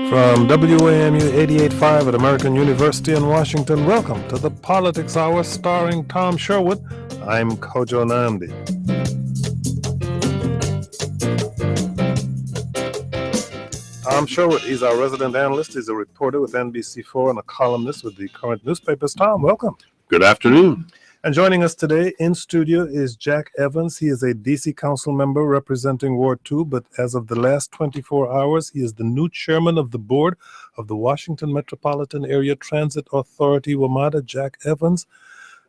From WAMU 88.5 at American University in Washington, welcome to the Politics Hour starring Tom Sherwood. I'm Kojo Nnamdi. Tom Sherwood, he's our resident analyst. He's a reporter with NBC4 and a columnist with the current newspapers. Tom, welcome. Good afternoon. And joining us today in studio is Jack Evans. He is a D.C. council member representing Ward 2, but as of the last 24 hours, he is the new chairman of the board of the Washington Metropolitan Area Transit Authority, WMATA. Jack Evans,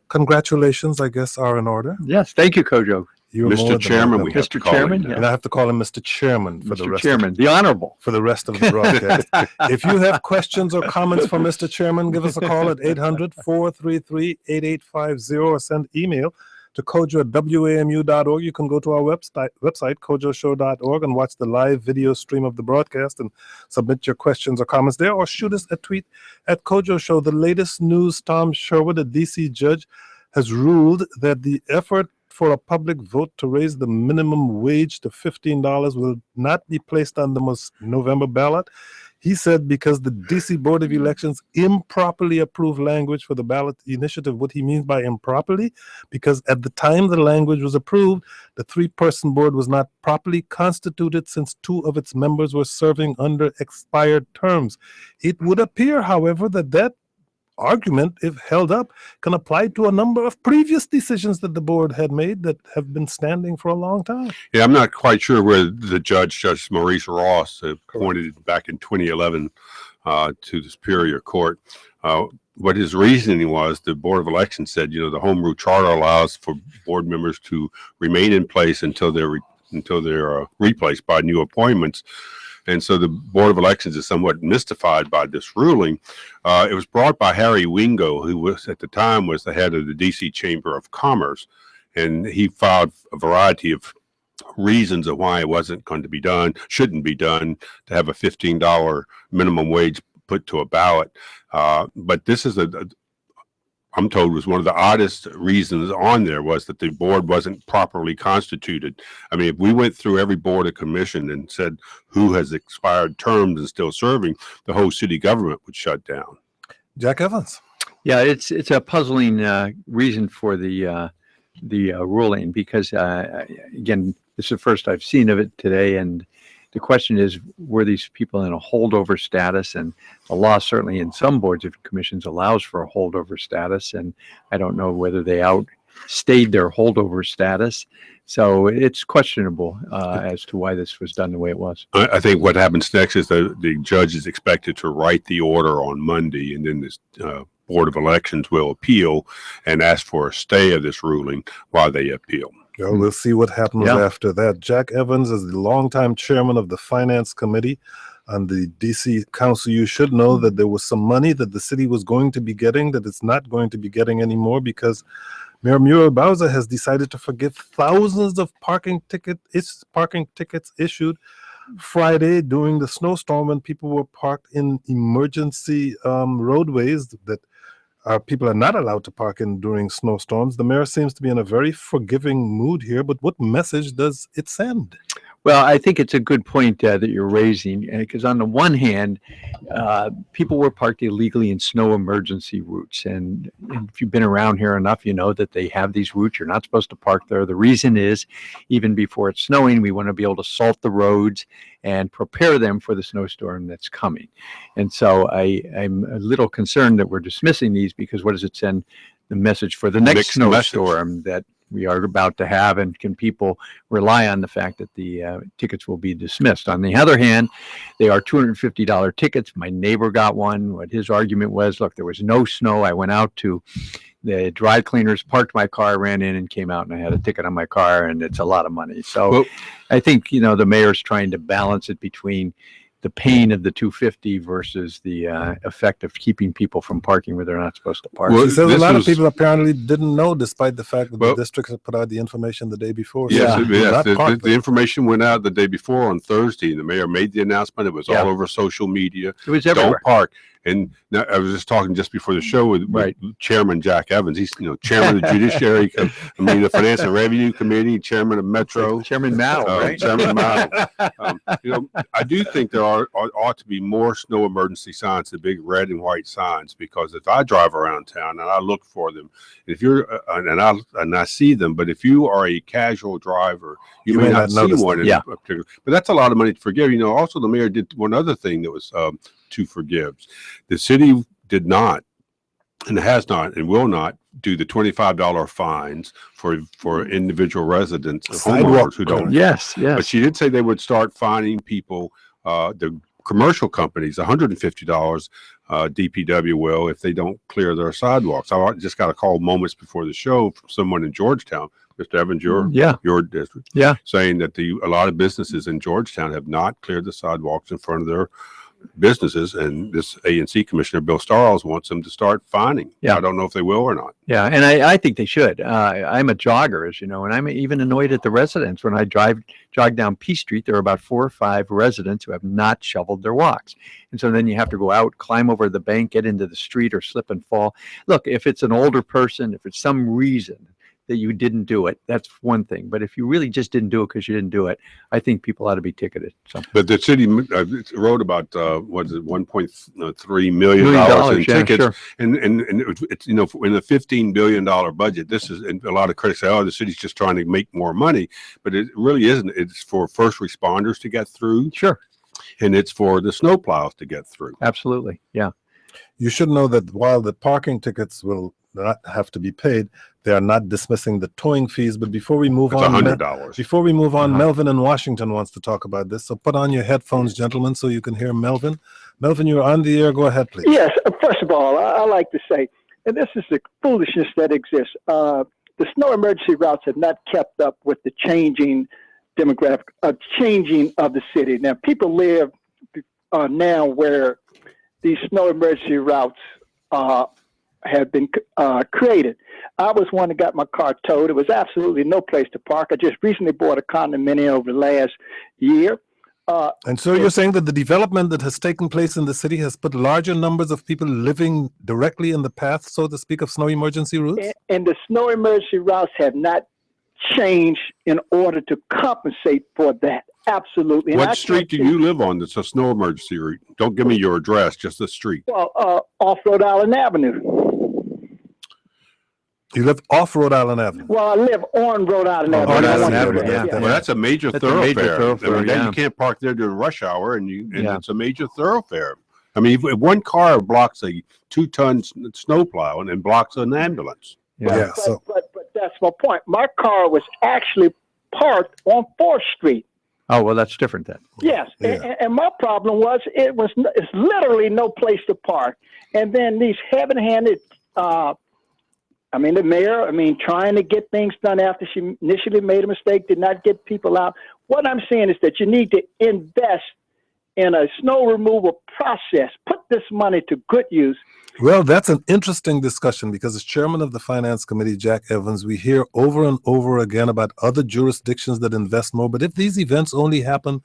congratulations, I guess, are in order. Yes, thank you, Kojo. You're Mr. Chairman, we have to call him And I have to call him Mr. Chairman for the rest the Honorable. for the rest of the broadcast. If you have questions or comments for Mr. Chairman, give us a call at 800-433-8850 or send email to kojo@wamu.org. You can go to our website kojoshow.org, and watch the live video stream of the broadcast and submit your questions or comments there, or shoot us a tweet at Kojo Show. The latest news, Tom Sherwood, a D.C. judge, has ruled that the effort for a public vote to raise the minimum wage to $15 will not be placed on the November ballot. He said because the D.C. Board of Elections improperly approved language for the ballot initiative. What he means by improperly, because at the time the language was approved, the three-person board was not properly constituted since two of its members were serving under expired terms. It would appear, however, that argument, if held up, can apply to a number of previous decisions that the board had made that have been standing for a long time. Yeah, I'm not quite sure where the Judge Maurice Ross, appointed back in 2011 to the Superior Court, what his reasoning was. The Board of Elections said, the Home Rule Charter allows for board members to remain in place until they're replaced by new appointments. And so the Board of Elections is somewhat mystified by this ruling. It was brought by Harry Wingo, who was at the time was the head of the D.C. Chamber of Commerce, and he filed a variety of reasons of why it wasn't going to be done, shouldn't be done, to have a $15 minimum wage put to a ballot. But this is I'm told was one of the oddest reasons on there, was that the board wasn't properly constituted. I mean, if we went through every board of commission and said who has expired terms and still serving, the whole city government would shut down. Jack Evans. Yeah, it's a puzzling reason for the ruling, because again, this is the first I've seen of it today, and the question is, were these people in a holdover status? And the law certainly in some boards of commissions allows for a holdover status, and I don't know whether they outstayed their holdover status. So it's questionable as to why this was done the way it was. I think what happens next is the judge is expected to write the order on Monday, and then this Board of Elections will appeal and ask for a stay of this ruling while they appeal. Well, we'll see what happens after that. Jack Evans is the longtime chairman of the Finance Committee on the D.C. Council. You should know that there was some money that the city was going to be getting that it's not going to be getting anymore, because Mayor Muriel Bowser has decided to forgive thousands of parking tickets issued Friday during the snowstorm, when people were parked in emergency roadways that people are not allowed to park in during snowstorms. The mayor seems to be in a very forgiving mood here, but what message does it send? Well, I think it's a good point that you're raising, because on the one hand, people were parked illegally in snow emergency routes. And if you've been around here enough, you know that they have these routes. You're not supposed to park there. The reason is, even before it's snowing, we want to be able to salt the roads and prepare them for the snowstorm that's coming. And so I'm a little concerned that we're dismissing these, because what does it send the message for the next snowstorm that we are about to have, and can people rely on the fact that the tickets will be dismissed? On the other hand, they are $250 tickets. My neighbor got one. What his argument was, look, there was no snow. I went out to the dry cleaners, parked my car, ran in and came out, and I had a ticket on my car, and it's a lot of money. So I think, the mayor's trying to balance it between the pain of the $250 versus the effect of keeping people from parking where they're not supposed to park. Well, a lot of people apparently didn't know, despite the fact that the district had put out the information the day before. Yes, the information went out the day before on Thursday. The mayor made the announcement. It was all over social media. It was everywhere. Don't park. And now, I was just talking just before the show with Right. Chairman Jack Evans. He's chairman of the Judiciary, the Finance and Revenue Committee, chairman of Metro. Chairman Mao, right? Chairman Mao. I do think there ought to be more snow emergency signs, the big red and white signs, because if I drive around town and I look for them, if you're and I see them, but if you are a casual driver, you may not see one in particular. But that's a lot of money to forgive. Also the mayor did one other thing that was to forgive. The city did not, and has not, and will not do the $25 fines for individual residents, homeowners who don't. Yes. But she did say they would start fining people, the commercial companies, $150. DPW will, if they don't clear their sidewalks. I just got a call moments before the show from someone in Georgetown, Mr. Evans, your district, saying that a lot of businesses in Georgetown have not cleared the sidewalks in front of their businesses, and this A&C Commissioner Bill Starles wants them to start fining. I don't know if they will or not. And I think they should. I'm a jogger, as you know, and I'm even annoyed at the residents. When I jog down P Street, there are about 4 or 5 residents who have not shoveled their walks. And so then you have to go out, climb over the bank, get into the street, or slip and fall. Look, if it's an older person, if it's some reason that you didn't do it, that's one thing. But if you really just didn't do it because you didn't do it, I think people ought to be ticketed. So. But the city wrote about $1.3 million in tickets, sure. and it's in a $15 billion budget. This is, and a lot of critics say, "Oh, the city's just trying to make more money," but it really isn't. It's for first responders to get through. Sure. And it's for the snowplows to get through. Absolutely, yeah. You should know that while the parking tickets will not have to be paid, they are not dismissing the towing fees. But before we move on, $100. Before we move on, Melvin in Washington wants to talk about this. So put on your headphones, gentlemen, so you can hear Melvin. Melvin, you're on the air. Go ahead, please. Yes. First of all, I like to say, and this is the foolishness that exists. The snow emergency routes have not kept up with the changing demographic, changing of the city. Now, people live now where these snow emergency routes have been created. I was one that got my car towed. There was absolutely no place to park. I just recently bought a condominium over the last year. And so you're saying that the development that has taken place in the city has put larger numbers of people living directly in the path, so to speak, of snow emergency routes? And the snow emergency routes have not changed in order to compensate for that. Absolutely. What street do you live on that's a snow emergency route? Don't give me your address, just the street. Well, off Rhode Island Avenue. You live off Rhode Island Avenue? Well, I live on Rhode Island Avenue. Rhode Island Avenue, yeah. Well, that's a major thoroughfare. Then you can't park there during rush hour, and it's a major thoroughfare. I mean, if one car blocks a 2-ton snowplow and blocks an ambulance. But that's my point. My car was actually parked on 4th Street. Oh, well, that's different then. Yes, and my problem was it's literally no place to park. And then these heaven-handed, the mayor, trying to get things done after she initially made a mistake, did not get people out. What I'm saying is that you need to invest in a snow removal process. Put this money to good use. Well, that's an interesting discussion because as chairman of the Finance Committee, Jack Evans, we hear over and over again about other jurisdictions that invest more. But if these events only happen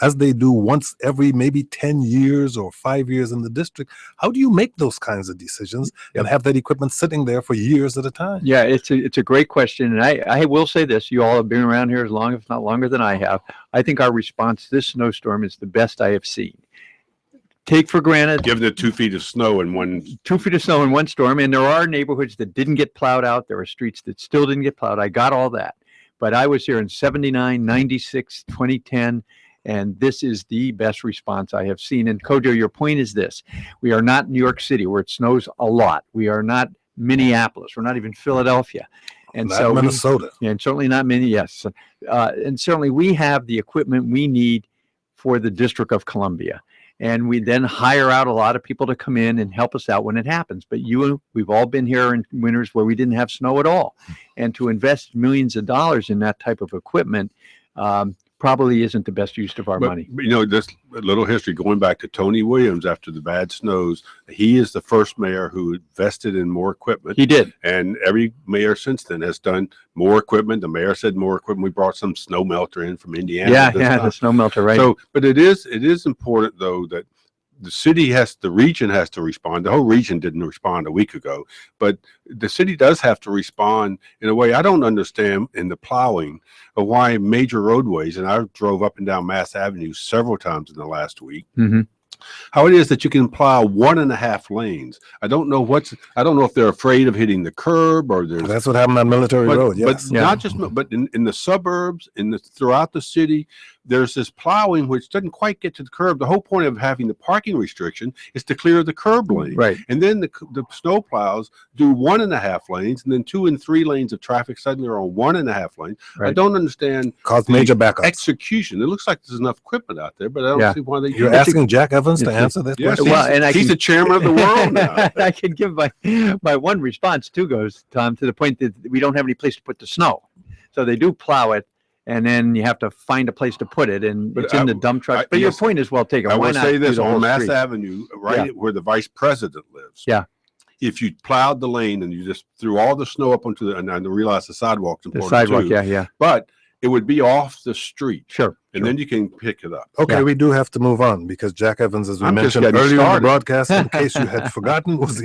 as they do once every maybe 10 years or 5 years in the district, how do you make those kinds of decisions and have that equipment sitting there for years at a time? Yeah, it's a great question. And I will say this, you all have been around here as long, if not longer than I have. I think our response to this snowstorm is the best I have seen. Take for granted. Given the 2 feet of snow in one. 2 feet of snow in one storm. And there are neighborhoods that didn't get plowed out. There are streets that still didn't get plowed. I got all that. But I was here in 79, 96, 2010. And this is the best response I have seen. And Kojo, your point is this. We are not New York City where it snows a lot. We are not Minneapolis. We're not even Philadelphia. And not Minnesota. And certainly not many, yes. And certainly we have the equipment we need for the District of Columbia. And we then hire out a lot of people to come in and help us out when it happens. But we've all been here in winters where we didn't have snow at all. And to invest millions of dollars in that type of equipment probably isn't the best use of our money. This little history going back to Tony Williams after the bad snows, he is the first mayor who invested in more equipment. He did. And every mayor since then has done more equipment. The mayor said more equipment. We brought some snow melter in from Indiana. The snow melter, right. So, but it is important though that the region has to respond. The whole region didn't respond a week ago, but the city does have to respond in a way I don't understand in the plowing of why major roadways, and I drove up and down Mass Avenue several times in the last week, how it is that you can plow 1.5 lanes. I don't know if they're afraid of hitting the curb or there's. That's what happened on Military Road. Yes. But not just, but in the suburbs, throughout the city, there's this plowing which doesn't quite get to the curb. The whole point of having the parking restriction is to clear the curb lane. Right. And then the snow plows do 1.5 lanes, and then 2 and 3 lanes of traffic suddenly are on 1.5 lanes. Right. I don't understand. Cause major backups. Execution. It looks like there's enough equipment out there, but I don't see why they. You're asking Jack Evans to answer that Yes, question? Well, and he's the chairman of the world now. I can give my one response too, goes, Tom, to the point that we don't have any place to put the snow. So they do plow it, and then you have to find a place to put it, and it's in the dump truck. But your point is well taken. I Why will not say do this, the on whole Mass street? Avenue, right where the vice president lives. Yeah. If you plowed the lane and you just threw all the snow up onto and I realize the sidewalk's The important sidewalk, too, yeah. but it would be off the street. Sure. And then you can pick it up. Okay, Yeah. we do have to move on because Jack Evans, as we I'm just mentioned getting earlier in the started. broadcast, in case you had forgotten, was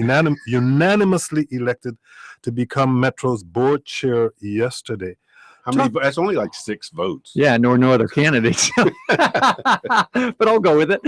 unanimously elected to become Metro's board chair yesterday. How many? That's only like 6 votes. Yeah, nor no other candidates. But I'll go with it.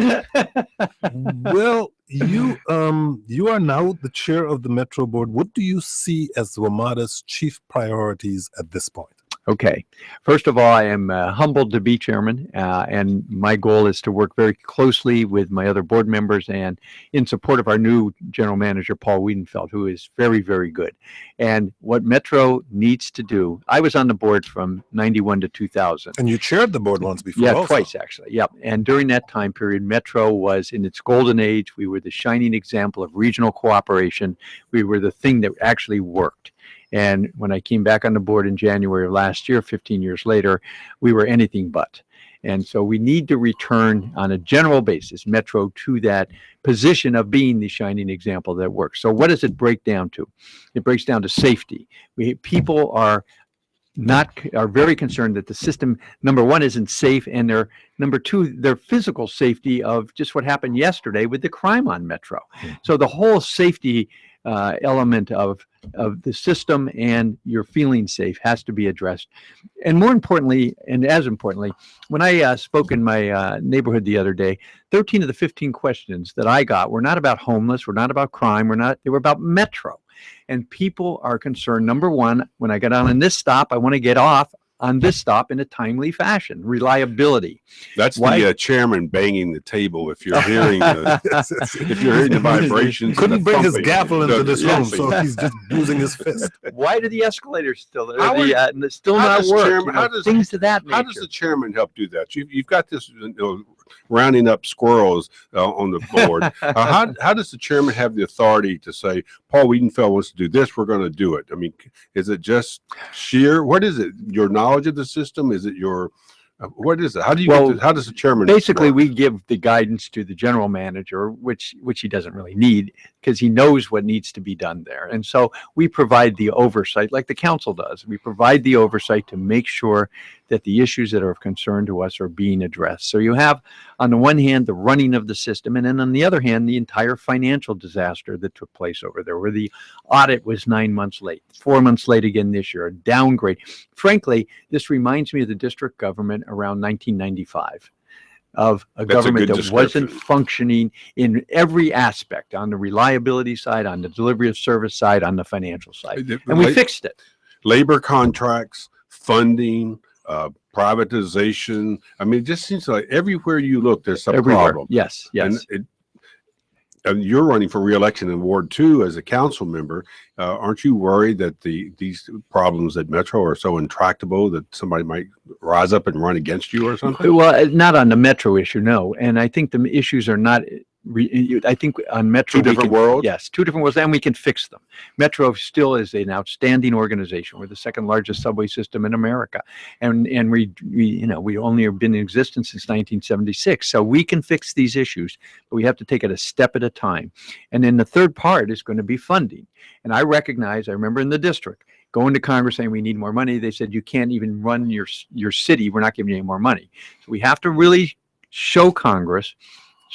Well, you are now the chair of the Metro Board. What do you see as WMATA's chief priorities at this point? Okay. First of all, I am humbled to be chairman, and my goal is to work very closely with my other board members and in support of our new general manager, Paul Wiedenfeld, who is very, very good. And what Metro needs to do, I was on the board from 91 to 2000. And you chaired the board once before. Yeah, also. twice actually. Yep. And during that time period, Metro was in its golden age. We were the shining example of regional cooperation. We were the thing that actually worked. And when I came back on the board in January of last year, 15 years later, we were anything but. And so we need to return on a general basis, Metro, to that position of being the shining example that works. So what does it break down to? It breaks down to safety. People are very concerned that the system, number one, isn't safe, and number two, their physical safety of just what happened yesterday with the crime on Metro. So the whole safety element of the system and your feeling safe has to be addressed. And more importantly, and as importantly, when I spoke in my neighborhood the other day, 13 of the 15 questions that I got were not about homeless, were not about crime, they were about Metro. And people are concerned, number one, when I get on this stop, I want to get off on this stop in a timely fashion. Reliability. That's the chairman banging the table. If you're hearing the vibrations, Couldn't and the bring his thumping, gavel into this room, thumping. so he's just using his fist. Why do the escalators still How not does work? chairman- Things to that nature. How does the chairman help do that? You've got this rounding up squirrels on the board. How does the chairman have the authority to say, Paul Wiedenfeld wants to do this, we're going to do it? I mean, is it just sheer? What is it? Your knowledge of the system? Is it your? What is it? How does the chairman? Basically, work? we give the guidance to the general manager, which he doesn't really need because he knows what needs to be done there. And so we provide the oversight like the council does. We provide the oversight to make sure that the issues that are of concern to us are being addressed. So you have, on the one hand, the running of the system, and then on the other hand, the entire financial disaster that took place over there, where the audit was 9 months late, 4 months late again this year, a downgrade. Frankly, this reminds me of the district government around 1995. Of a government that wasn't functioning in every aspect, on the reliability side, on the delivery of service side, on the financial side. And we fixed it. Labor contracts, funding, privatization. I mean, it just seems like everywhere you look, there's some problem. Yes. And you're running for re-election in Ward 2 as a council member. Aren't you worried that these problems at Metro are so intractable that somebody might rise up and run against you or something? Well, not on the Metro issue, no. And I think the issues are not. I think on Metro, Two different worlds? Yes, 2 different worlds, and we can fix them. Metro still is an outstanding organization. We're the second largest subway system in America, and we only have been in existence since 1976. So we can fix these issues, but we have to take it a step at a time. And then the third part is going to be funding. And I remember in the district going to Congress saying we need more money. They said you can't even run your city. We're not giving you any more money. So we have to really show Congress,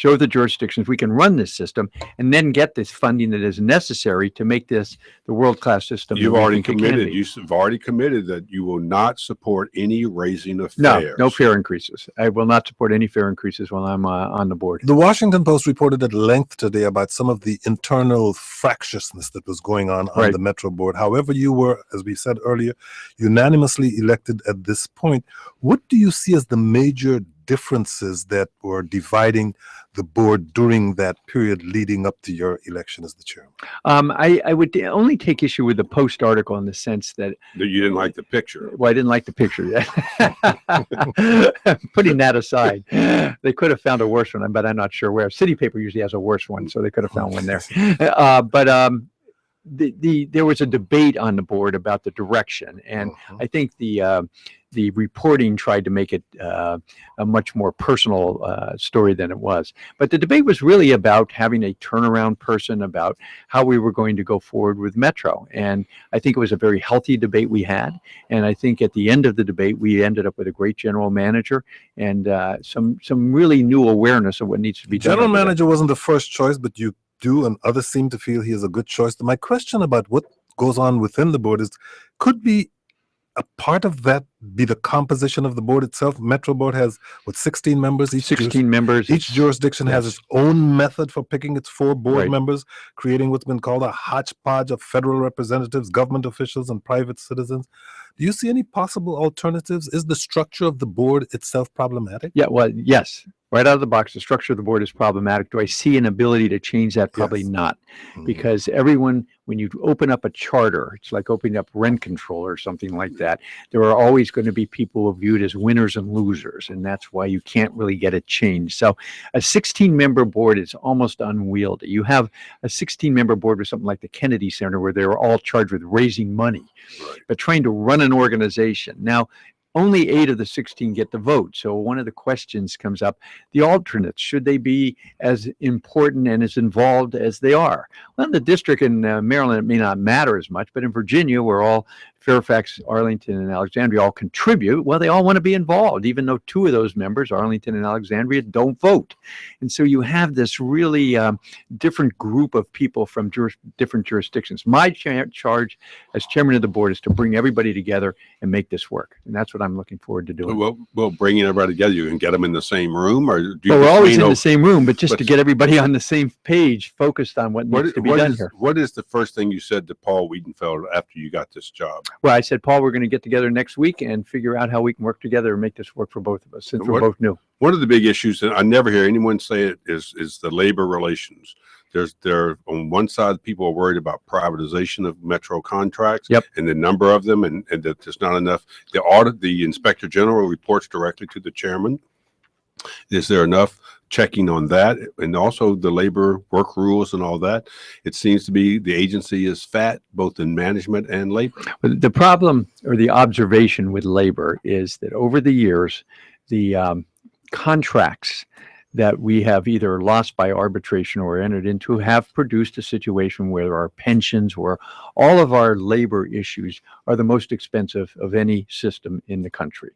show the jurisdictions we can run this system, and then get this funding that is necessary to make this the world-class system. You've that we already think it can committed. be. You've already committed that you will not support any raising of No, fares. no fare increases. I will not support any fare increases while I'm on the board. The Washington Post reported at length today about some of the internal fractiousness that was going on Right. the Metro Board. However, you were, as we said earlier, unanimously elected at this point. What do you see as the major differences that were dividing the board during that period leading up to your election as the chairman? I would only take issue with the Post article in the sense that, That you didn't like the picture. well, I didn't like the picture. Putting that aside, they could have found a worse one, but I'm not sure where. City Paper usually has a worse one, so they could have found one there. There was a debate on the board about the direction, and I think the reporting tried to make it a much more personal story than it was. But the debate was really about having a turnaround person, about how we were going to go forward with Metro. And I think it was a very healthy debate we had. And I think at the end of the debate, we ended up with a great general manager and some really new awareness of what needs to be done. General manager wasn't the first choice, but you do, and others seem to feel he is a good choice. My question about what goes on within the board is, could be a part of that be the composition of the board itself? Metro Board has, 16 members? 16 members. Each jurisdiction has its own method for picking its 4 board Right. members, creating what's been called a hodgepodge of federal representatives, government officials, and private citizens. Do you see any possible alternatives? Is the structure of the board itself problematic? Yeah, well, yes. Right out of the box, the structure of the board is problematic. Do I see an ability to change that? Probably Yes. not. Because everyone, when you open up a charter, it's like opening up rent control or something like that. There are always going to be people who are viewed as winners and losers, and that's why you can't really get it changed. So a 16-member board is almost unwieldy. You have a 16-member board with something like the Kennedy Center, where they were all charged with raising money, but trying to run an organization. Now, only 8 of the 16 get the vote. So one of the questions comes up, the alternates, should they be as important and as involved as they are? Well, in the district in Maryland, it may not matter as much, but in Virginia, where all Fairfax, Arlington, and Alexandria all contribute, well, they all want to be involved, even though 2 of those members, Arlington and Alexandria, don't vote. And so you have this really different group of people from different jurisdictions. My charge as chairman of the board is to bring everybody together and make this work. And that's what I'm looking forward to doing. Well, bringing everybody together, you can get them in the same room, or do you? Well, we're always in know, the same room, but just but- to get everybody on the same page, focused on what needs to be done here. What is the first thing you said to Paul Wiedenfeld after you got this job? Well, I said, Paul, we're going to get together next week and figure out how we can work together and make this work for both of us, since we're both new. One of the big issues that I never hear anyone say it is the labor relations. There on one side, people are worried about privatization of Metro contracts. Yep. And the number of them, and that there's not enough. The inspector general reports directly to the chairman. Is there enough checking on that? And also the labor work rules and all that. It seems to be the agency is fat, both in management and labor. But the problem, or the observation with labor, is that over the years, the contracts that we have either lost by arbitration or entered into have produced a situation where our pensions, where all of our labor issues are the most expensive of any system in the country.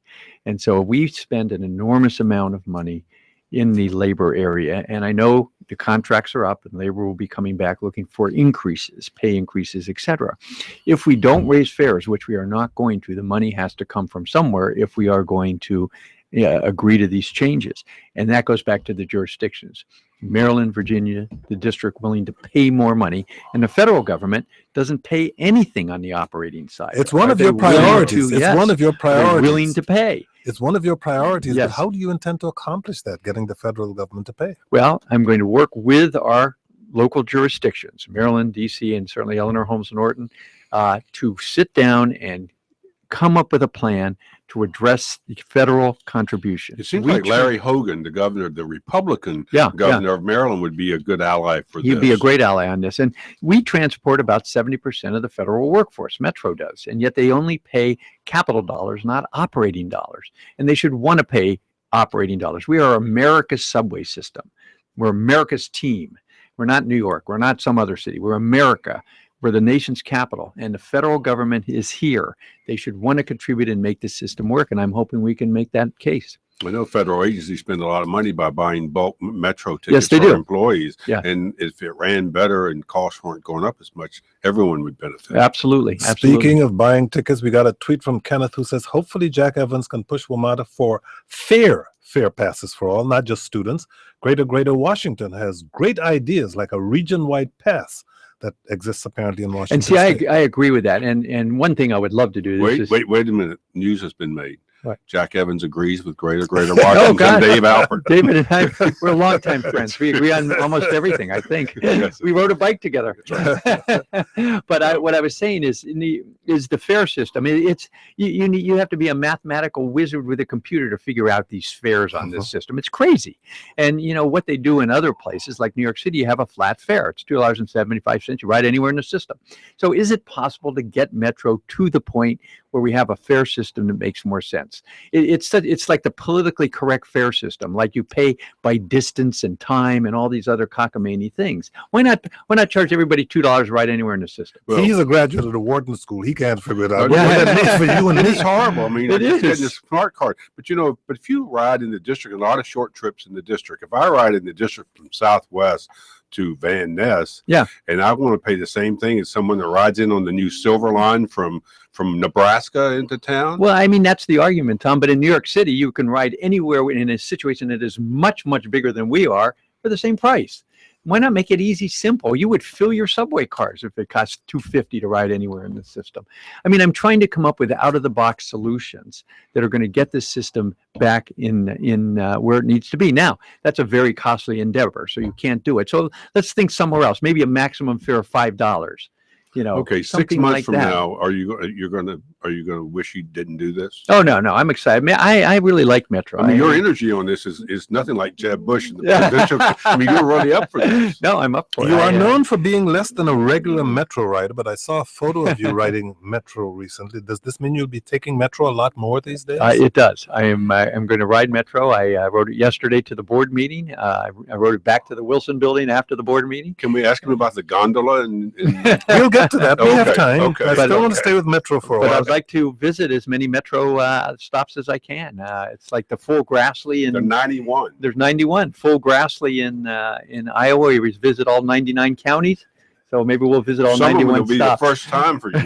And so we spend an enormous amount of money in the labor area. And I know the contracts are up and labor will be coming back looking for increases, pay increases, et cetera. If we don't raise fares, which we are not going to, the money has to come from somewhere if we are going to agree to these changes. And that goes back to the jurisdictions. Maryland, Virginia, the district willing to pay more money, and the federal government doesn't pay anything on the operating side. It's one Are of they your willing priorities. to- It's yes, one of your they're priorities. willing to pay. It's one of your priorities. Yes. But how do you intend to accomplish that, getting the federal government to pay? Well, I'm going to work with our local jurisdictions, Maryland, DC, and certainly Eleanor Holmes Norton, to sit down and come up with a plan to address the federal contribution. It seems like Larry Hogan, the governor, the Republican governor of Maryland, would be a good ally for this. He'd be a great ally on this. And we transport about 70% of the federal workforce, Metro does, and yet they only pay capital dollars, not operating dollars. And they should want to pay operating dollars. We are America's subway system. We're America's team. We're not New York. We're not some other city. We're America. We're the nation's capital, and the federal government is here. They should want to contribute and make this system work, and I'm hoping we can make that case. I know federal agencies spend a lot of money by buying bulk Metro tickets Yes, they for do. employees. Yeah. And if it ran better and costs weren't going up as much, everyone would benefit. Absolutely. Speaking of buying tickets, we got a tweet from Kenneth who says, hopefully Jack Evans can push WMATA for fair passes for all, not just students. Greater Washington has great ideas like a region-wide pass that exists apparently in Washington. And see, State. I agree with that. And one thing I would love to do. Wait a minute. News has been made. Right. Jack Evans agrees with Greater Washington and Dave Alpert. David and I, we're longtime friends. We agree on almost everything, I think. Yes. We rode a bike together. But what I was saying is the fare system. It's you have to be a mathematical wizard with a computer to figure out these fares on this system. It's crazy. And what they do in other places like New York City, you have a flat fare. It's $2.75. You ride anywhere in the system. So is it possible to get Metro to the point where we have a fare system that makes more sense? It's like the politically correct fare system, like you pay by distance and time and all these other cockamamie things. Why not charge everybody $2 right anywhere in the system? Well, he's a graduate of the Wharton School. He can't figure it out. Yeah. What that means for you and It me. is horrible. I mean, It it's is. getting a smart card. But but if you ride in the district, a lot of short trips in the district. If I ride in the district from Southwest to Van Ness, Yeah. and I want to pay the same thing as someone that rides in on the new Silver Line from Nebraska into town. Well, I mean, that's the argument, Tom. But in New York City, you can ride anywhere in a situation that is much, much bigger than we are for the same price. Why not make it easy, simple? You would fill your subway cars if it costs $2.50 to ride anywhere in the system. I mean, I'm trying to come up with out-of-the-box solutions that are going to get this system back in where it needs to be. Now, that's a very costly endeavor, so you can't do it. So let's think somewhere else. Maybe a maximum fare of $5. Okay, 6 something months like from that. now, are you gonna wish you didn't do this? Oh no, I'm excited. I really like Metro. I mean, your energy on this is nothing like Jeb Bush in the presidential. I mean, you're really up for this. No, I'm up for it. You are known for being less than a regular Metro rider, but I saw a photo of you riding Metro recently. Does this mean you'll be taking Metro a lot more these days? It does. I'm going to ride Metro. I rode it yesterday to the board meeting. I rode it back to the Wilson building after the board meeting. Can we ask him about the gondola? We'll get to that. We have Okay, time. okay. I But- still want to stay with Metro for a But while. I'd like to visit as many Metro stops as I can. It's like the full Grassley The and 91. there's 91 full Grassley in Iowa. You visit all 99 counties. So maybe we'll visit all Some of them 91 will be stops. the first time for you.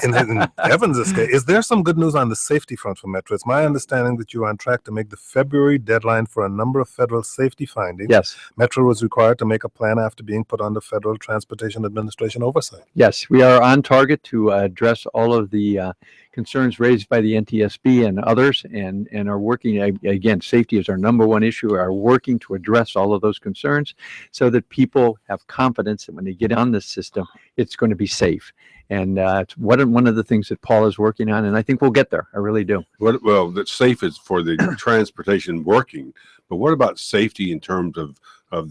In Evans' case, is there some good news on the safety front for Metro? It's my understanding that you're on track to make the February deadline for a number of federal safety findings. Yes. Metro was required to make a plan after being put under Federal Transportation Administration oversight. Yes, we are on target to address all of the concerns raised by the NTSB and others, and are working, again, safety is our number one issue, are working to address all of those concerns so that people have confidence that when they get on this system, it's going to be safe. And it's one of the things that Paul is working on, and I think we'll get there. I really do. Well, that's safe is for the transportation working, but what about safety in terms of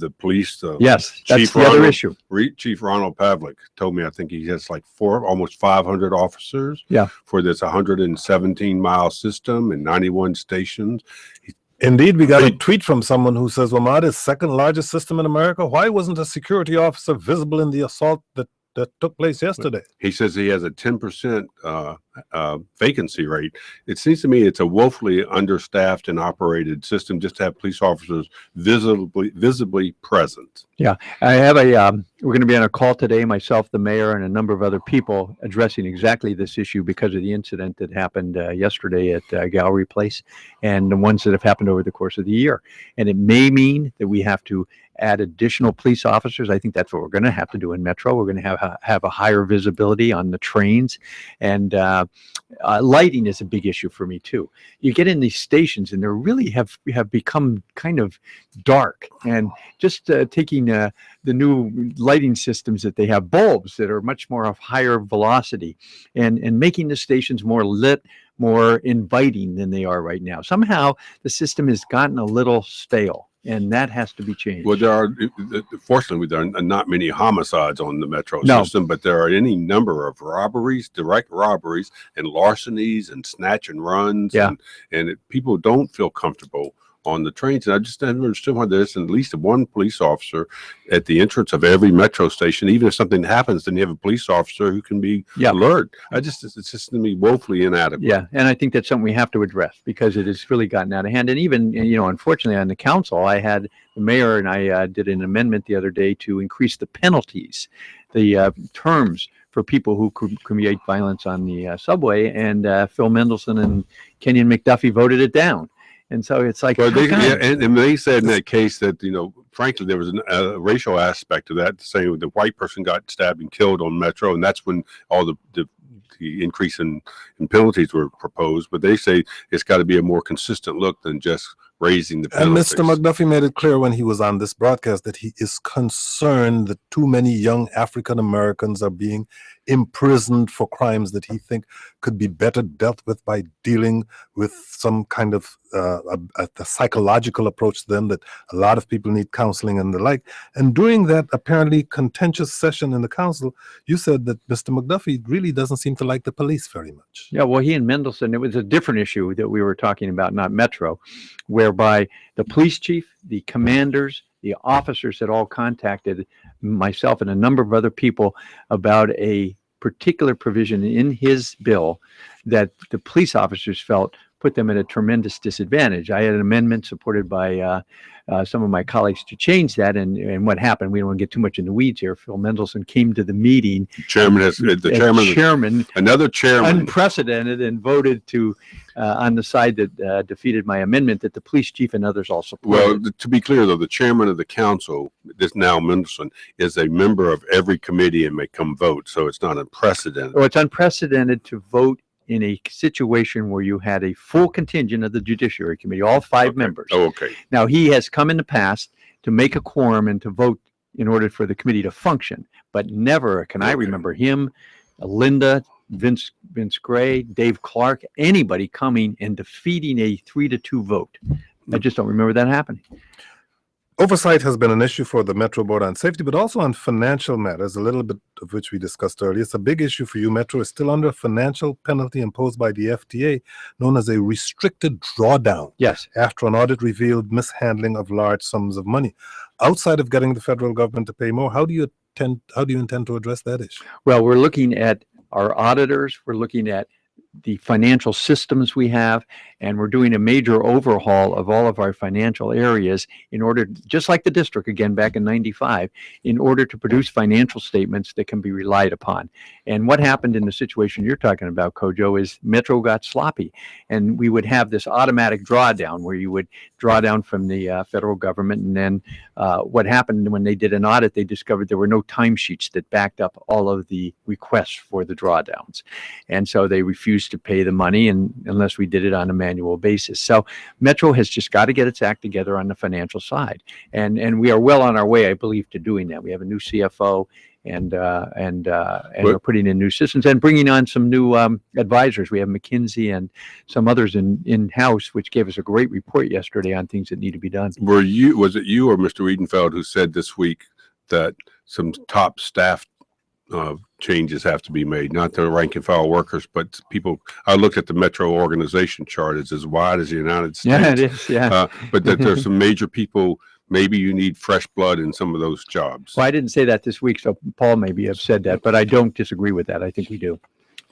the police? Yes, that's Chief the other Ronald- issue. Chief Ronald Pavlik told me, I think he has like almost 500 officers. Yeah. For this 117-mile system and 91 stations. Indeed, we got a tweet from someone who says, WMATA is second largest system in America. Why wasn't a security officer visible in the assault that took place yesterday? He says he has a 10% vacancy rate. It seems to me it's a woefully understaffed and operated system just to have police officers visibly present. Yeah, I have we're going to be on a call today, myself, the mayor, and a number of other people addressing exactly this issue because of the incident that happened yesterday at Gallery Place and the ones that have happened over the course of the year. And it may mean that we have to add additional police officers. I think that's what we're going to have to do in Metro. We're going to have a higher visibility on the trains, and lighting is a big issue for me too. You get in these stations and they really have become kind of dark, and just taking the new lighting systems that they have, bulbs that are much more of higher velocity, and making the stations more lit, more inviting than they are right now. Somehow the system has gotten a little stale, and that has to be changed. Well, fortunately, there are not many homicides on the Metro system, but there are any number of robberies, direct robberies, and larcenies and snatch and runs. Yeah. And people don't feel comfortable on the trains. And I just never understood why there isn't at least one police officer at the entrance of every metro station. Even if something happens, then you have a police officer who can be alert. It's just to me woefully inadequate. Yeah, and I think that's something we have to address because it has really gotten out of hand. And even, unfortunately on the council, the mayor and I did an amendment the other day to increase the penalties, the terms for people who create violence on the subway, and Phil Mendelson and Kenyon McDuffie voted it down. And so it's like, well, and they said in that case that, frankly, there was a racial aspect to that, saying the white person got stabbed and killed on Metro, and that's when all the increase in penalties were proposed. But they say it's got to be a more consistent look than just raising the penalties. And Mr. McDuffie made it clear when he was on this broadcast that he is concerned that too many young African Americans are being imprisoned for crimes that he think could be better dealt with by dealing with some kind of a psychological approach to them, that a lot of people need counseling and the like. And during that apparently contentious session in the council, you said that Mr. McDuffie really doesn't seem to like the police very much. Yeah, well, he and Mendelson, it was a different issue that we were talking about, not Metro, whereby the police chief, the commanders, the officers had all contacted myself and a number of other people about a particular provision in his bill that the police officers felt put them at a tremendous disadvantage. I had an amendment supported by some of my colleagues to change that. And what happened, we don't want to get too much in the weeds here. Phil Mendelson came to the meeting. Another chairman, unprecedented, and voted to on the side that defeated my amendment that the police chief and others all supported. Well, to be clear, though, the chairman of the council, this now Mendelson, is a member of every committee and may come vote. So it's not unprecedented. Well, it's unprecedented to vote in a situation where you had a full contingent of the Judiciary Committee, all five members. Oh, okay. Now, he has come in the past to make a quorum and to vote in order for the committee to function, but never can I remember him, Linda, Vince Gray, Dave Clark, anybody coming and defeating a 3-2 vote. I just don't remember that happening. Oversight has been an issue for the Metro Board on Safety, but also on financial matters, a little bit of which we discussed earlier. It's a big issue for you. Metro is still under a financial penalty imposed by the FDA, known as a restricted drawdown. Yes. After an audit revealed mishandling of large sums of money. Outside of getting the federal government to pay more, how do you intend to address that issue? Well, we're looking at our auditors. We're looking at the financial systems we have, and we're doing a major overhaul of all of our financial areas in order, just like the district again back in '95, in order to produce financial statements that can be relied upon. And what happened in the situation you're talking about, Kojo, is Metro got sloppy, and we would have this automatic drawdown where you would draw down from the federal government, and then what happened when they did an audit, they discovered there were no timesheets that backed up all of the requests for the drawdowns, and so they refused to pay the money, and unless we did it on a manual basis. So Metro has just got to get its act together on the financial side, and we are well on our way, I believe, to doing that. We have a new CFO, and we're putting in new systems and bringing on some new advisors. We have McKinsey and some others in-house, which gave us a great report yesterday on things that need to be done. Was it you or Mr. Wiedenfeld who said this week that some top staff changes have to be made, not the rank and file workers, but people? I looked at the Metro organization chart; it's as wide as the United States. Yeah, it is. Yeah, but that there's some major people. Maybe you need fresh blood in some of those jobs. Well, I didn't say that this week, so Paul maybe have said that, but I don't disagree with that. I think we do.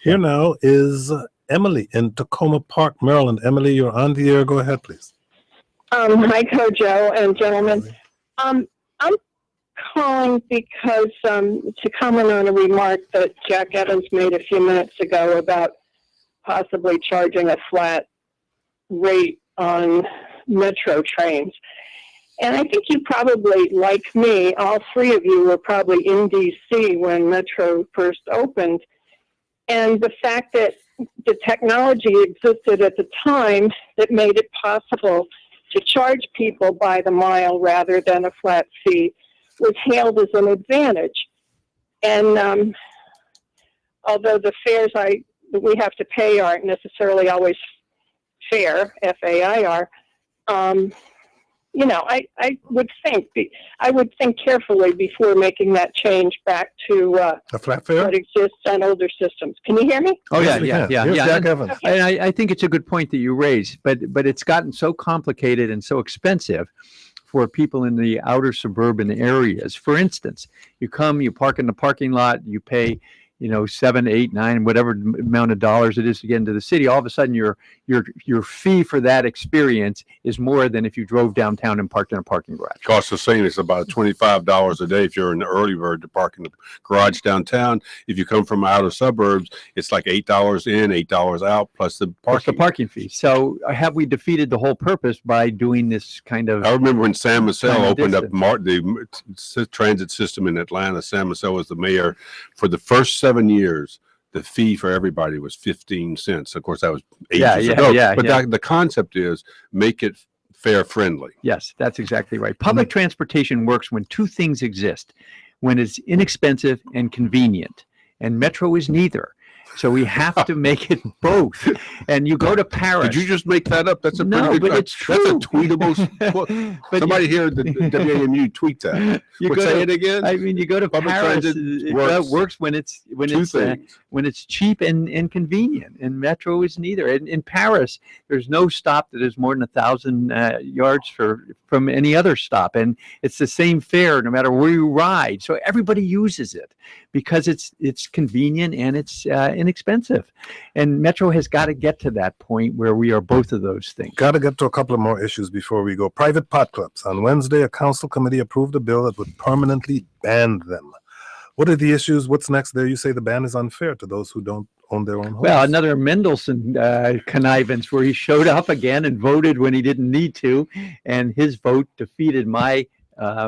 Here now is Emily in Tacoma Park, Maryland. Emily, you're on the air. Go ahead, please. Hi, Kojo and gentlemen. I'm calling because to comment on a remark that Jack Evans made a few minutes ago about possibly charging a flat rate on Metro trains. And I think you probably, like me, all three of you were probably in D.C. when Metro first opened. And the fact that the technology existed at the time that made it possible to charge people by the mile rather than a flat fee was hailed as an advantage. And although the fares that we have to pay aren't necessarily always fair, F-A-I-R, you know, I would think carefully before making that change back to A flat fare? what exists on older systems. Can you hear me? Oh, Yes, yeah, we yeah, can. yeah, Here's yeah. Jack Evans. And I think it's a good point that you raise, but it's gotten so complicated and so expensive for people in the outer suburban areas. For instance, you park in the parking lot, you pay, you know, 7, 8, 9, whatever amount of dollars it is to get into the city. All of a sudden, your fee for that experience is more than if you drove downtown and parked in a parking garage. Costs the same. It's about $25 a day if you're in the early bird to park in the garage downtown. If you come from outer suburbs, it's like $8 in, $8 out, plus the Plus the parking. parking fee. So have we defeated the whole purpose by doing this kind of? I remember when Sam Massell Kind of opened up distance. the transit system in Atlanta. Sam Massell was the mayor. For the first 7 years, the fee for everybody was 15 cents. Of course, that was ages ago. But the concept is make it fare friendly. Yes, that's exactly right. Public transportation works when two things exist, when it's inexpensive and convenient, and Metro is neither. So we have to make it both. And you go to Paris. Did you just make that up? That's a No, pretty good, but it's true. That's a tweetable quote. But Somebody here at the WAMU tweet that. Say it again. I mean, you go to Public Paris. transit It works when it's Two things. when it's cheap and convenient. And Metro is neither. In Paris, there's no stop that is more than 1,000 yards from any other stop, and it's the same fare no matter where you ride. So everybody uses it because it's convenient and it's inexpensive. And Metro has got to get to that point where we are both of those things. Got to get to a couple of more issues before we go. Private pot clubs. On Wednesday, a council committee approved a bill that would permanently ban them. What are the issues? What's next there? You say the ban is unfair to those who don't own their own homes. Well, another Mendelsohn connivance where he showed up again and voted when he didn't need to, and his vote defeated my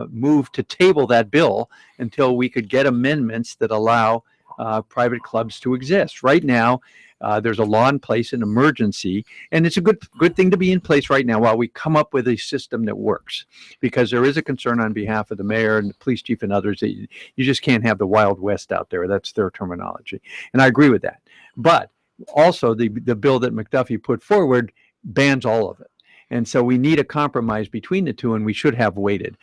move to table that bill until we could get amendments that allow private clubs to exist. Right now, there's a law in place, an emergency, and it's a good thing to be in place right now while we come up with a system that works, because there is a concern on behalf of the mayor and the police chief and others that you just can't have the Wild West out there. That's their terminology, and I agree with that. But also the bill that McDuffie put forward bans all of it. And so we need a compromise between the two, and we should have waited.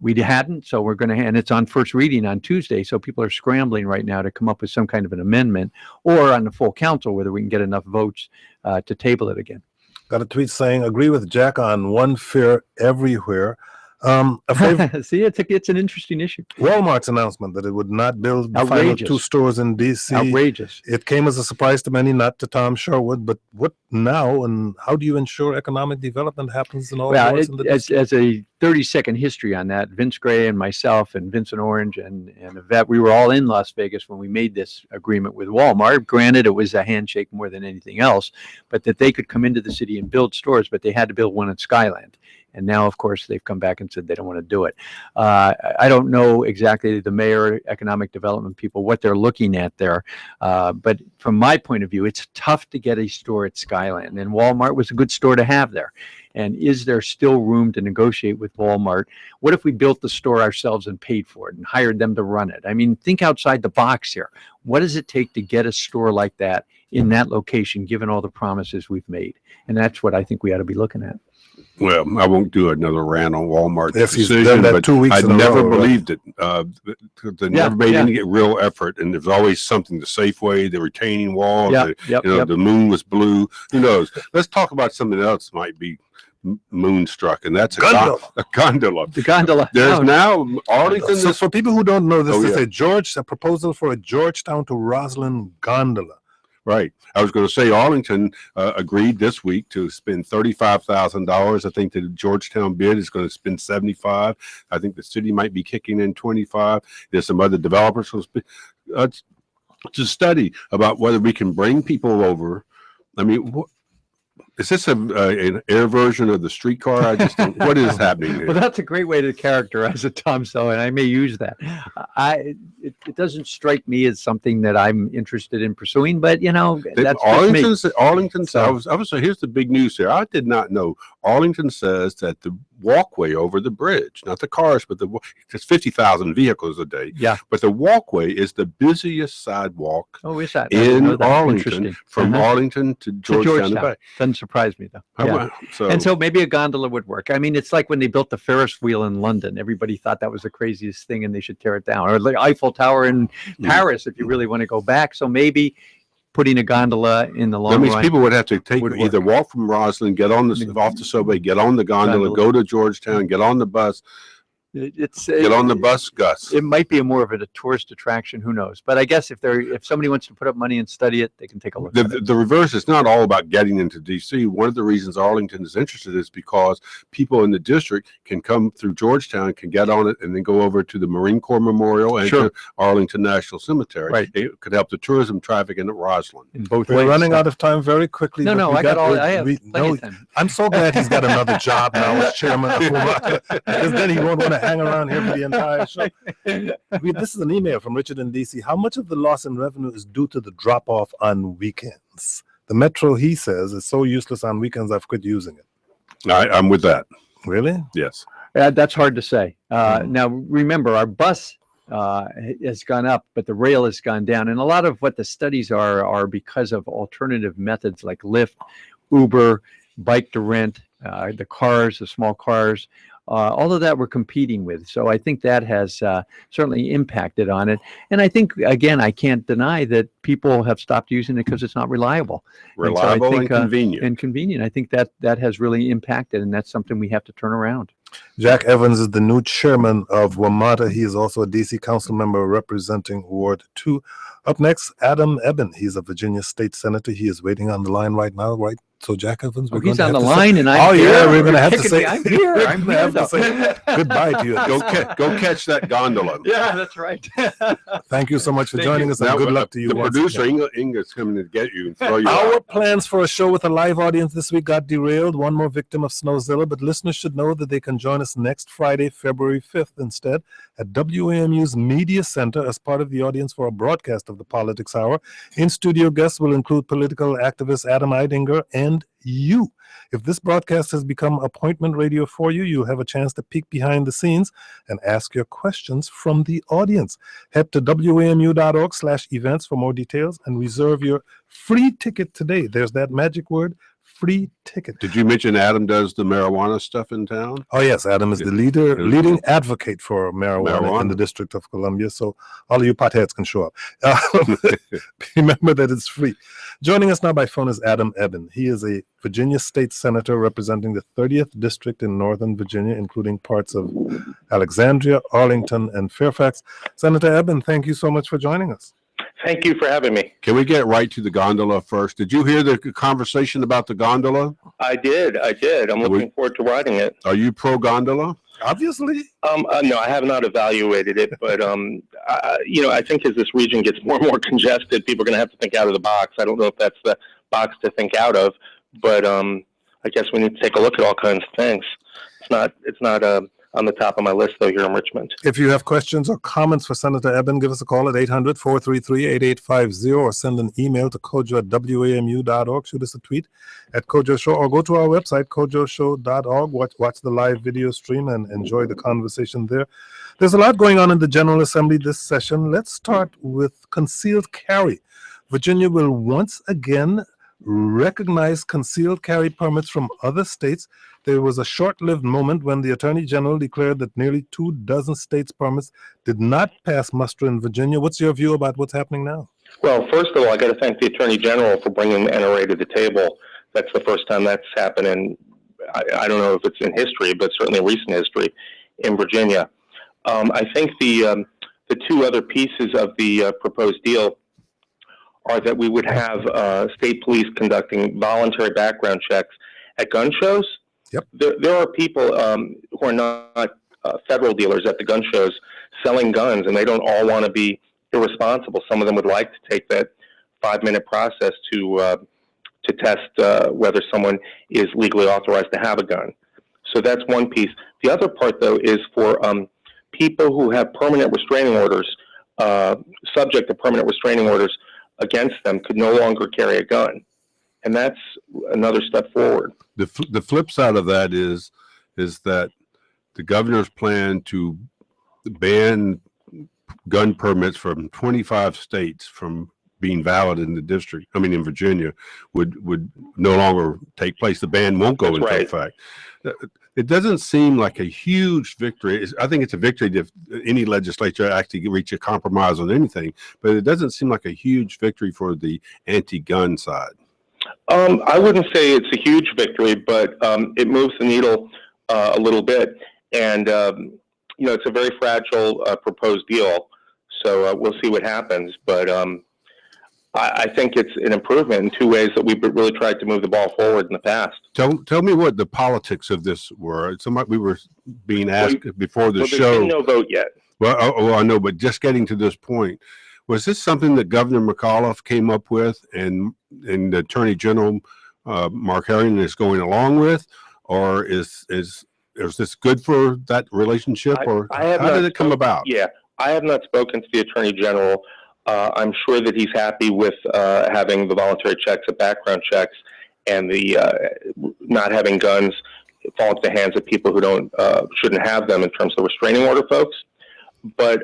We hadn't, so we're going to, and it's on first reading on Tuesday, so people are scrambling right now to come up with some kind of an amendment, or on the full council, whether we can get enough votes to table it again. Got a tweet saying, agree with Jack on one fare everywhere. See, it's an interesting issue. Walmart's announcement that it would not build the final 2 stores in D.C. Outrageous. It came as a surprise to many, not to Tom Sherwood. But what now, and how do you ensure economic development happens in all stores in the district? As a 30-second history on that, Vince Gray and myself and Vincent Orange and Yvette, we were all in Las Vegas when we made this agreement with Walmart. Granted, it was a handshake more than anything else, but that they could come into the city and build stores, but they had to build one at Skyland. And now, of course, they've come back and said they don't want to do it. I don't know exactly the mayor, economic development people, what they're looking at there. But from my point of view, it's tough to get a store at Skyland. And Walmart was a good store to have there. And is there still room to negotiate with Walmart? What if we built the store ourselves and paid for it and hired them to run it? I mean, think outside the box here. What does it take to get a store like that in that location, given all the promises we've made? And that's what I think we ought to be looking at. Well, I won't do another rant on Walmart's Yes, he's decision, done that but 2 weeks I in a never row, right? believed it. They never made any real effort, and there's always something. The Safeway, the retaining wall, the moon was blue. Who knows? Let's talk about something else might be moonstruck, and that's a gondola. The gondola. There's now Arlington. So for people who don't know, this is yeah. a proposal for a Georgetown to Rosslyn gondola. Right. I was going to say Arlington agreed this week to spend $35,000. I think the Georgetown bid is going to spend $75,000. I think the city might be kicking in $25,000. There's some other developers who to study about whether we can bring people over. I mean, is this an air version of the streetcar? I just don't. What is happening here? Well, that's a great way to characterize it, Tom. So, and I may use that. It doesn't strike me as something that I'm interested in pursuing, but that's Arlington. So, I was here's the big news here. I did not know. Arlington says that the walkway over the bridge, not the cars, but it's 50,000 vehicles a day. Yeah. But the walkway is the busiest sidewalk Oh, is that? I didn't know in that. Arlington, Interesting. from Arlington to Georgetown Bay. Doesn't surprise me though. How Yeah. about- And so maybe a gondola would work. I mean, it's like when they built the Ferris wheel in London. Everybody thought that was the craziest thing and they should tear it down. Or the Eiffel Tower in Paris, if you really want to go back. So maybe putting a gondola in the long that means run. people would have to would either walk from Rosslyn, get on off the subway, get on the gondola, go to Georgetown, get on the bus, get on the bus, Gus. It might be more of a tourist attraction. Who knows? But I guess if somebody wants to put up money and study it, they can take a look at it. The reverse is not all about getting into DC. One of the reasons Arlington is interested is because people in the district can come through Georgetown, can get on it, and then go over to the Marine Corps Memorial and to Arlington National Cemetery. Right. It could help the tourism traffic in Rosslyn. In both We're ways. running out of time very quickly. No, but I have plenty of time. I'm so glad he's got another job now as chairman of WMATA, because then he won't want to hang around here for the entire show. This is an email from Richard in DC. How much of the loss in revenue is due to the drop off on weekends? The Metro, he says, is so useless on weekends I've quit using it. I'm with that. Really? Yes. That's hard to say. Now, remember, our bus has gone up, but the rail has gone down. And a lot of what the studies are because of alternative methods like Lyft, Uber, bike to rent, the cars, the small cars. All of that we're competing with. So I think that has certainly impacted on it. And I think, again, I can't deny that people have stopped using it because it's not reliable. Reliable and convenient. And convenient. I think that has really impacted, and that's something we have to turn around. Jack Evans is the new chairman of WMATA. He is also a DC council member representing Ward 2. Up next, Adam Eben. He's a Virginia state senator. He is waiting on the line right now, right? So Jack Evans, he's on the line, and I'm here. Yeah, we're going to have to say, I'm here. I'm here. have to say goodbye to you. Go catch that gondola. Yeah, that's right. Thank you so much for joining us, and Now, good luck to you. The once producer, again. Inga's coming to get you and throw you Our out. plans for a show with a live audience this week got derailed. One more victim of Snowzilla, but listeners should know that they can join us next Friday, February 5th instead at WAMU's Media Center as part of the audience for a broadcast of the Politics Hour. In-studio guests will include political activist Adam Eidinger and you. If this broadcast has become appointment radio for you, you'll have a chance to peek behind the scenes and ask your questions from the audience. Head to WAMU.org/events for more details and reserve your free ticket today. There's that magic word, free ticket. Did you mention Adam does the marijuana stuff in town? Oh, yes. Adam is the leading advocate for marijuana in the District of Columbia. So all of you potheads can show up. Remember that it's free. Joining us now by phone is Adam Eben. He is a Virginia state senator representing the 30th District in Northern Virginia, including parts of Alexandria, Arlington, and Fairfax. Senator Eben, thank you so much for joining us. Thank you for having me. Can we get right to the gondola first? Did you hear the conversation about the gondola? I did. I'm looking forward to riding it. Are you pro gondola? Obviously. No, I have not evaluated it, but I think as this region gets more and more congested, people are going to have to think out of the box. I don't know if that's the box to think out of, but I guess we need to take a look at all kinds of things. It's not on the top of my list, though, here in Richmond. If you have questions or comments for Senator Eben, give us a call at 800-433-8850 or send an email to kojo@wamu.org. Shoot us a tweet at Kojo Show or go to our website, kojoshow.org. Watch the live video stream and enjoy the conversation there. There's a lot going on in the General Assembly this session. Let's start with concealed carry. Virginia will once again recognize concealed carry permits from other states. There was a short-lived moment when the Attorney General declared that nearly 24 states' permits did not pass muster in Virginia. What's your view about what's happening now? Well, first of all, I got to thank the Attorney General for bringing the NRA to the table. That's the first time that's happened, and I don't know if it's in history, but certainly in recent history in Virginia. I think the two other pieces of the proposed deal are that we would have state police conducting voluntary background checks at gun shows. Yep. There are people who are not federal dealers at the gun shows selling guns, and they don't all want to be irresponsible. Some of them would like to take that 5-minute process to test whether someone is legally authorized to have a gun. So that's one piece. The other part, though, is for people who have permanent restraining orders, subject to permanent restraining orders against them, could no longer carry a gun. And that's another step forward. The flip side of that is is that the governor's plan to ban gun permits from 25 states from being valid in the district, in Virginia, would no longer take place. The ban won't go into effect. It doesn't seem like a huge victory. I think it's a victory if any legislature actually reach a compromise on anything, but it doesn't seem like a huge victory for the anti-gun side. I wouldn't say it's a huge victory, but it moves the needle a little bit. And, it's a very fragile proposed deal. So we'll see what happens. But I think it's an improvement in two ways that we've really tried to move the ball forward in the past. Tell me what the politics of this were. We were being asked before the show. There's been no vote yet. Well, I know, but just getting to this point, was this something that Governor McAuliffe came up with and the Attorney General Mark Herring is going along with, or is this good for that relationship, or how did it come about? Yeah, I have not spoken to the Attorney General. I'm sure that he's happy with having the voluntary checks and background checks, and the not having guns fall into the hands of people who shouldn't have them in terms of restraining order folks. But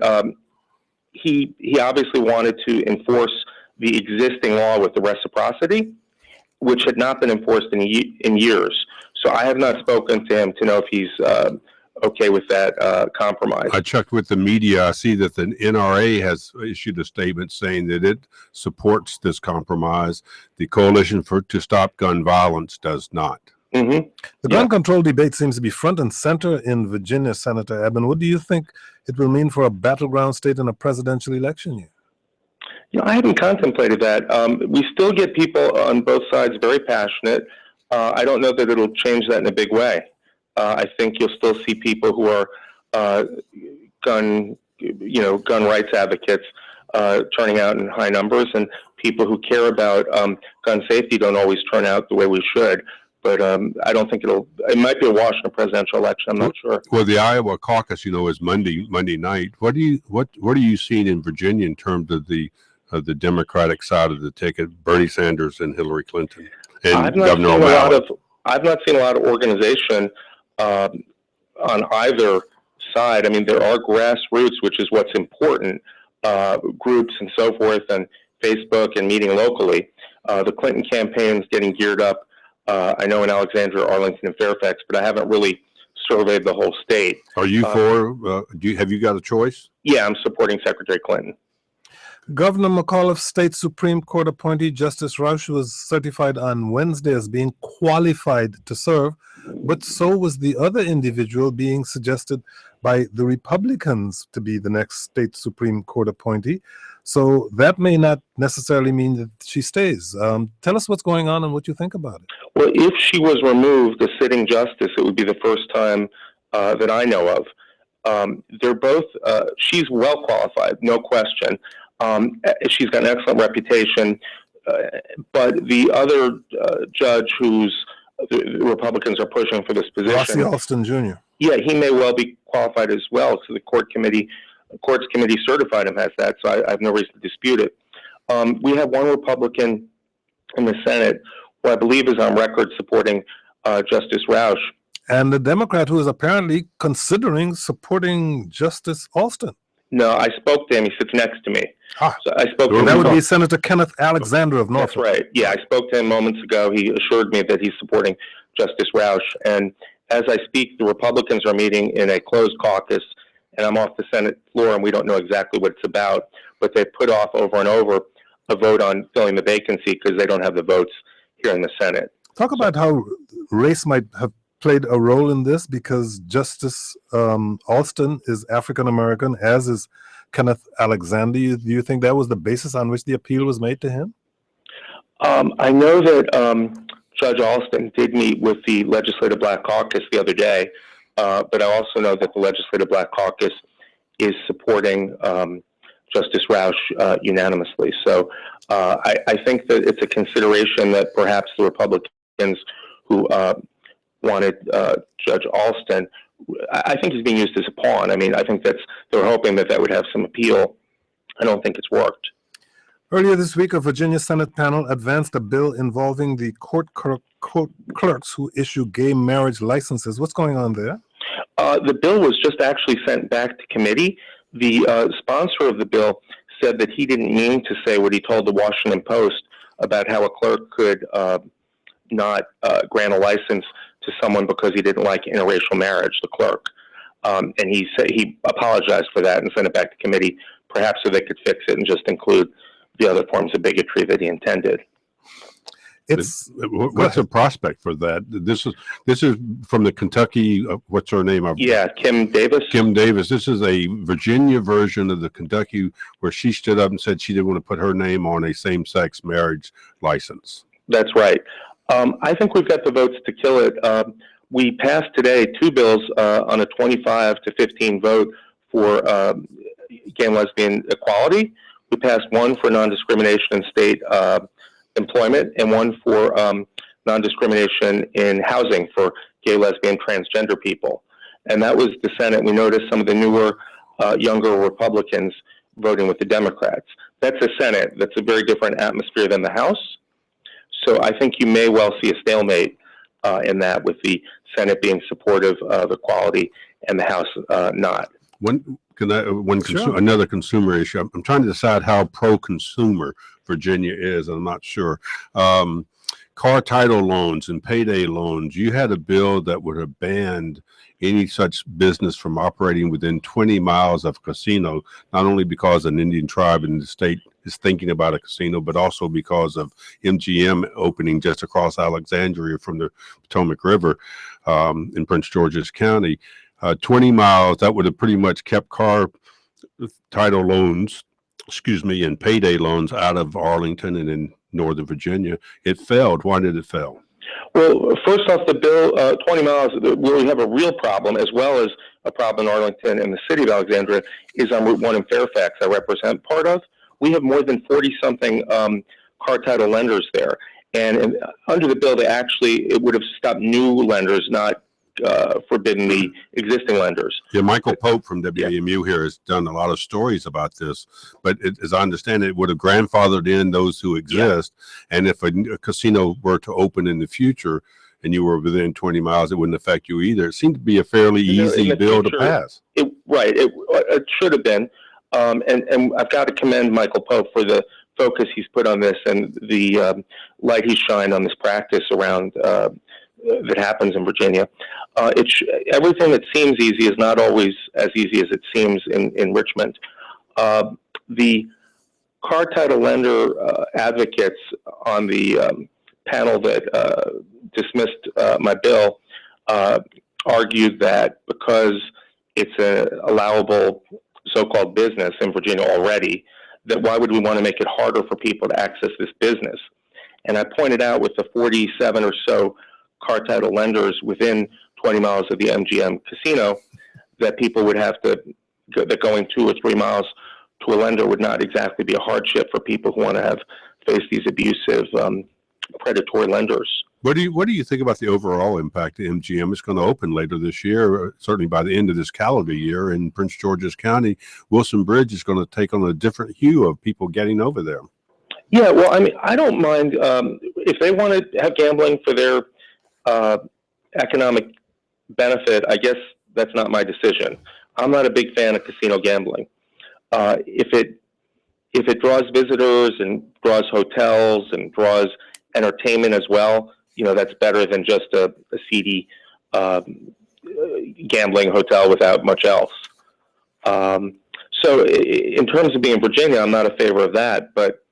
he obviously wanted to enforce the existing law with the reciprocity, which had not been enforced in years. So I have not spoken to him to know if he's okay with that compromise. I checked with the media. I see that the NRA has issued a statement saying that it supports this compromise. The Coalition to Stop Gun Violence does not. Mm-hmm. The gun control debate seems to be front and center in Virginia, Senator Eben. What do you think it will mean for a battleground state in a presidential election year? I haven't contemplated that. We still get people on both sides very passionate. I don't know that it'll change that in a big way. I think you'll still see people who are gun rights advocates turning out in high numbers, and people who care about gun safety don't always turn out the way we should. But I don't think it might be a wash in a presidential election. I'm not sure. Well, the Iowa caucus, is Monday night. What are you seeing in Virginia in terms of the Democratic side of the ticket, Bernie Sanders and Hillary Clinton and Governor O'Malley? I've not seen a lot of organization on either side. There are grassroots, which is what's important, groups and so forth, and Facebook and meeting locally. The Clinton campaign's getting geared up. I know in Alexandria, Arlington, and Fairfax, but I haven't really surveyed the whole state. Are you have you got a choice? Yeah, I'm supporting Secretary Clinton. Governor McAuliffe's state Supreme Court appointee, Justice Roush, was certified on Wednesday as being qualified to serve, but so was the other individual being suggested by the Republicans to be the next state Supreme Court appointee. So that may not necessarily mean that she stays. Tell us what's going on and what you think about it. Well, if she was removed as sitting justice, it would be the first time that I know of. They're both, she's well qualified, no question. She's got an excellent reputation, but the other judge who's the Republicans are pushing for this position, Rosslyn Jr. Yeah, he may well be qualified as well. So the courts committee certified him as that. So I have no reason to dispute it. We have one Republican in the Senate who I believe is on record supporting Justice Roush, and the Democrat who is apparently considering supporting Justice Alston. No, I spoke to him. He sits next to me. So I spoke to him. That would be Senator Kenneth Alexander of Norfolk. That's right. Yeah, I spoke to him moments ago. He assured me that he's supporting Justice Roush. And as I speak, the Republicans are meeting in a closed caucus, and I'm off the Senate floor, and we don't know exactly what it's about. But they put off over and over a vote on filling the vacancy because they don't have the votes here in the Senate. Talk about how race might have played a role in this, because Justice Alston is African American, as is Kenneth Alexander. Do you think that was the basis on which the appeal was made to him? I know that Judge Alston did meet with the Legislative Black Caucus the other day, but I also know that the Legislative Black Caucus is supporting Justice Roush unanimously. So I think that it's a consideration that perhaps the Republicans who wanted Judge Alston, I think he's being used as a pawn. I think they were hoping that would have some appeal. I don't think it's worked. Earlier this week, a Virginia Senate panel advanced a bill involving the court clerks who issue gay marriage licenses. What's going on there? The bill was just actually sent back to committee. The sponsor of the bill said that he didn't mean to say what he told the Washington Post about how a clerk could not grant a license to someone because he didn't like interracial marriage, the clerk. And he said he apologized for that and sent it back to committee, perhaps so they could fix it and just include the other forms of bigotry that he intended. What's the prospect for that? This is from the Kentucky. What's her name? Yeah, Kim Davis. Kim Davis. This is a Virginia version of the Kentucky where she stood up and said she didn't want to put her name on a same-sex marriage license. That's right. I think we've got the votes to kill it. We passed today 2 bills on a 25 to 15 vote for gay and lesbian equality. We passed one for non-discrimination in state employment and one for non-discrimination in housing for gay, lesbian, transgender people. And that was the Senate. We noticed some of the newer, younger Republicans voting with the Democrats. That's a Senate. That's a very different atmosphere than the House. So I think you may well see a stalemate in that, with the Senate being supportive of equality and the House not. Another consumer issue. I'm trying to decide how pro-consumer Virginia is. I'm not sure. Car title loans and payday loans. You had a bill that would have banned any such business from operating within 20 miles of a casino, not only because an Indian tribe in the state is thinking about a casino, but also because of MGM opening just across Alexandria from the Potomac River in Prince George's County. 20 miles, that would have pretty much kept car title loans, and payday loans out of Arlington and in Northern Virginia. It failed. Why did it fail? Well, first off, the bill, 20 miles, where we have a real problem, as well as a problem in Arlington and the city of Alexandria, is on Route 1 in Fairfax, I represent part of. We have more than 40-something car title lenders there. And under the bill, it would have stopped new lenders, not forbidden the existing lenders. Yeah, Michael Pope from WAMU here has done a lot of stories about this, but as I understand it, would have grandfathered in those who exist. Yeah. And if a casino were to open in the future and you were within 20 miles, it wouldn't affect you either. It seemed to be a fairly easy bill to pass. It should have been. And I've got to commend Michael Pope for the focus he's put on this and the light he's shined on this practice around that happens in Virginia. Everything that seems easy is not always as easy as it seems in Richmond. The car title lender advocates on the panel that dismissed my bill argued that because it's an allowable so-called business in Virginia already, that why would we want to make it harder for people to access this business? And I pointed out with the 47 or so car title lenders within 20 miles of the MGM casino, that people would have to, that going 2 or 3 miles to a lender would not exactly be a hardship for people who want to face these abusive, predatory lenders. What do you think about the overall impact of MGM? It's going to open later this year, certainly by the end of this calendar year in Prince George's County. Wilson Bridge is going to take on a different hue of people getting over there. Yeah, well, I mean, I don't mind if they want to have gambling for their economic benefit. I guess that's not my decision. I'm not a big fan of casino gambling. If it draws visitors and draws hotels and draws entertainment as well, you know, that's better than just a seedy gambling hotel without much else. So in terms of being Virginia, I'm not a favor of that, but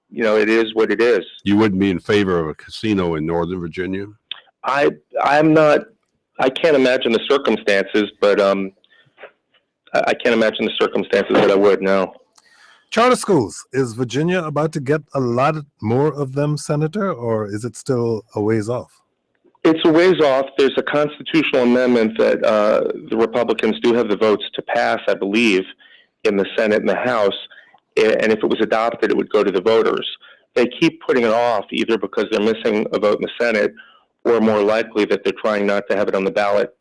you know, it is what it is. You wouldn't be in favor of a casino in Northern Virginia? I'm not. I can't imagine the circumstances, but I can't imagine the circumstances that I would. No. Charter schools. Is Virginia about to get a lot more of them, Senator, or is it still a ways off? It's a ways off. There's a constitutional amendment that the Republicans do have the votes to pass, I believe, in the Senate and the House. And if it was adopted, it would go to the voters. They keep putting it off either because they're missing a vote in the Senate, or more likely that they're trying not to have it on the ballot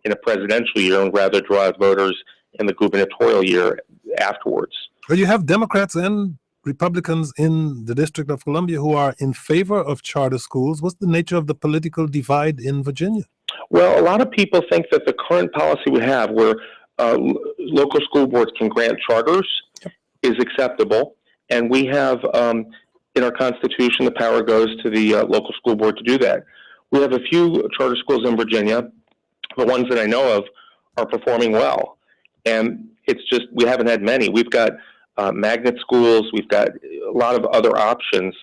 in a presidential year and rather draw out voters in the gubernatorial year afterwards. Well, you have Democrats and Republicans in the District of Columbia who are in favor of charter schools. What's the nature of the political divide in Virginia? Well, a lot of people think that the current policy we have, where local school boards can grant charters, is acceptable. And we have, in our Constitution, the power goes to the local school board to do that. We have a few charter schools in Virginia. The ones that I know of are performing well. And it's just, we haven't had many. We've got magnet schools. We've got a lot of other options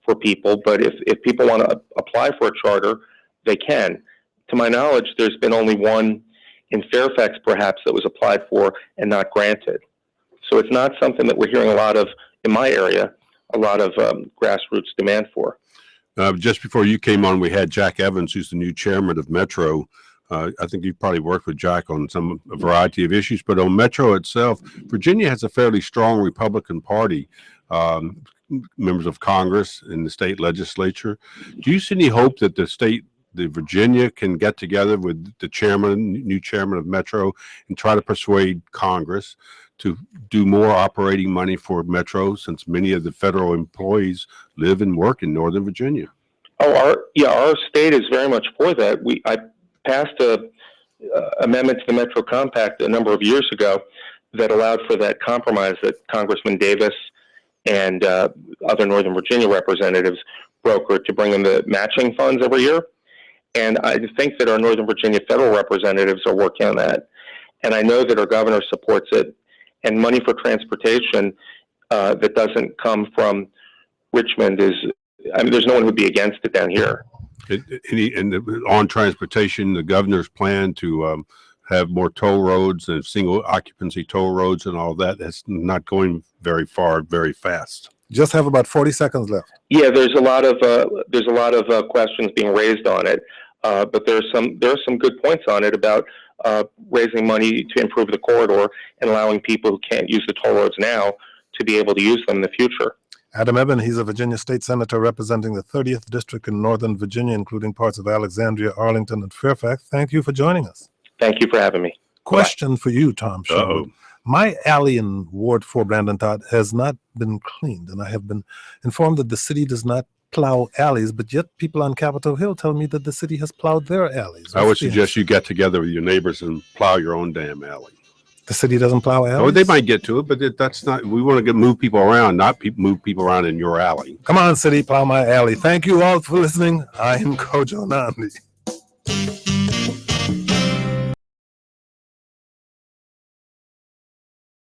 for people. But if people want to apply for a charter, they can. To my knowledge, there's been only one in Fairfax, perhaps, that was applied for and not granted. So it's not something that we're hearing a lot of in my area, a lot of grassroots demand for. Just before you came on, we had Jack Evans, who's the new chairman of Metro. I think you've probably worked with Jack on a variety of issues, but on Metro itself, Virginia has a fairly strong Republican Party, members of Congress and the state legislature. Do you see any hope that the Virginia can get together with the new chairman of Metro and try to persuade Congress to do more operating money for Metro, since many of the federal employees live and work in Northern Virginia? Oh, our state is very much for that. I passed a amendment to the Metro Compact a number of years ago that allowed for that compromise that Congressman Davis and other Northern Virginia representatives brokered to bring in the matching funds every year. And I think that our Northern Virginia federal representatives are working on that. And I know that our governor supports it. And money for transportation that doesn't come from Richmond there's no one who'd be against it down here. On transportation, the governor's plan to have more toll roads and single occupancy toll roads and all that, that's not going very far, very fast. Just have about 40 seconds left. Yeah, there's a lot of questions being raised on it, but there are some good points on it about raising money to improve the corridor and allowing people who can't use the toll roads now to be able to use them in the future. Adam Eban, he's a Virginia state senator representing the 30th district in Northern Virginia, including parts of Alexandria, Arlington, and Fairfax. Thank you for joining us. Thank you for having me. Question for you, Tom Sherwood. My alley in Ward 4, Brandon Todd, has not been cleaned, and I have been informed that the city does not plow alleys, but yet people on Capitol Hill tell me that the city has plowed their alleys. I would suggest you get together with your neighbors and plow your own damn alley. The city doesn't plow alleys? Oh, they might get to it, but that's not, we want to move people around, not move people around in your alley. Come on, city, plow my alley. Thank you all for listening. I am Kojo Nandi.